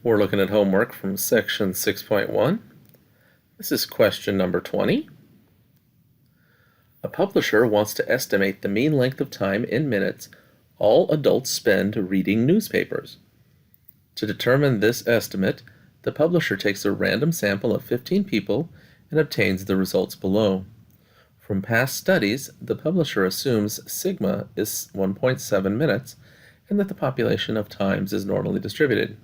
We're looking at homework from section 6.1. This is question number 20. A publisher wants to estimate the mean length of time in minutes all adults spend reading newspapers. To determine this estimate, the publisher takes a random sample of 15 people and obtains the results below. From past studies, the publisher assumes sigma is 1.7 minutes and that the population of times is normally distributed.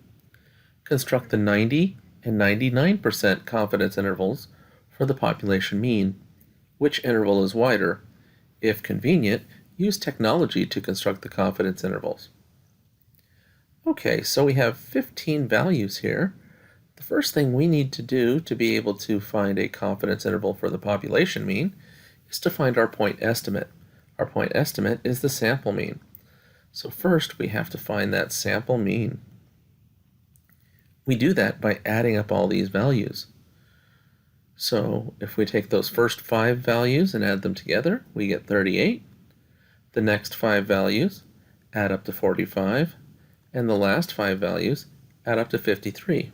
Construct the 90 and 99% confidence intervals for the population mean. Which interval is wider? If convenient, use technology to construct the confidence intervals. Okay, so we have 15 values here. The first thing we need to do to be able to find a confidence interval for the population mean is to find our point estimate. Our point estimate is the sample mean. So first we have to find that sample mean. We do that by adding up all these values. So if we take those first 5 values and add them together, we get 38. The next 5 values add up to 45, and the last 5 values add up to 53.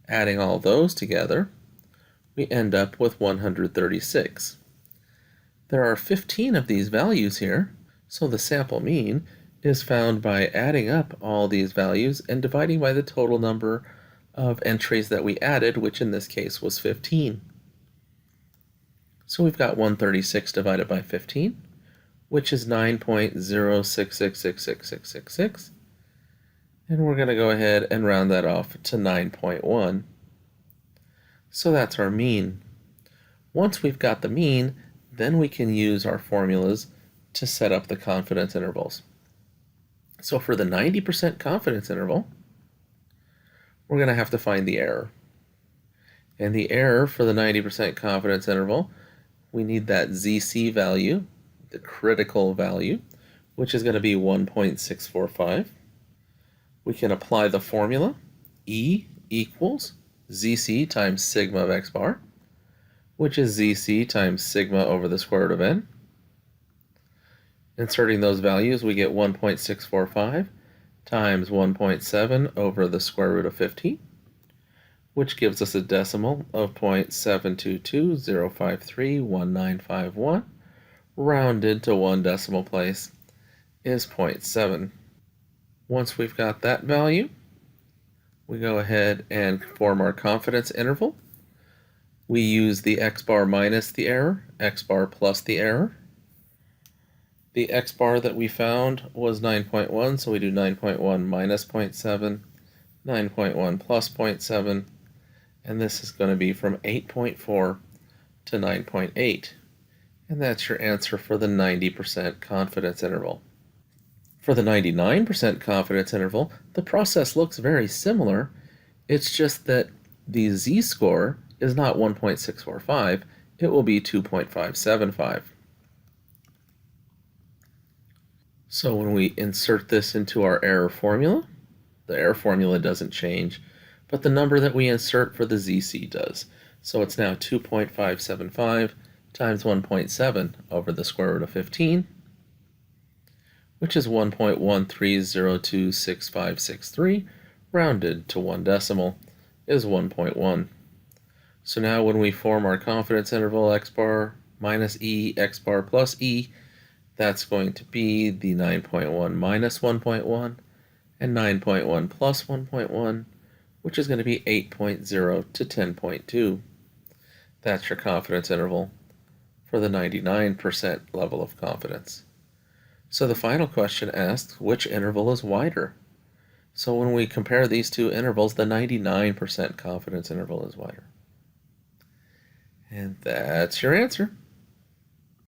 Adding all those together, we end up with 136. There are 15 of these values here, so the sample mean is found by adding up all these values and dividing by the total number of entries that we added, which in this case was 15. So we've got 136 divided by 15, which is 9.0666666, and we're going to go ahead and round that off to 9.1. So that's our mean. Once we've got the mean, then we can use our formulas to set up the confidence intervals. So for the 90% confidence interval, we're going to have to find the error. And the error for the 90% confidence interval, we need that ZC value, the critical value, which is going to be 1.645. We can apply the formula E equals ZC times sigma of x bar, which is ZC times sigma over the square root of n. Inserting those values, we get 1.645 times 1.7 over the square root of 15, which gives us a decimal of 0.722053191, rounded to 1 decimal place is 0.7. Once we've got that value, we go ahead and form our confidence interval. We use the x bar minus the error, x bar plus the error. The x bar that we found was 9.1, so we do 9.1 minus 0.7, 9.1 plus 0.7, and this is going to be from 8.4 to 9.8. And that's your answer for the 90% confidence interval. For the 99% confidence interval, the process looks very similar. It's just that the z-score is not 1.645, it will be 2.575. So when we insert this into our error formula, the error formula doesn't change, but the number that we insert for the ZC does. So it's now 2.575 times 1.7 over the square root of 15, which is 1.13026563, rounded to 1 decimal, is 1.1. So now when we form our confidence interval x bar minus E, x bar plus E, that's going to be the 9.1 minus 1.1 and 9.1 plus 1.1, which is going to be 8.0 to 10.2. That's your confidence interval for the 99% level of confidence. So the final question asks, which interval is wider? So when we compare these two intervals, the 99% confidence interval is wider. And that's your answer.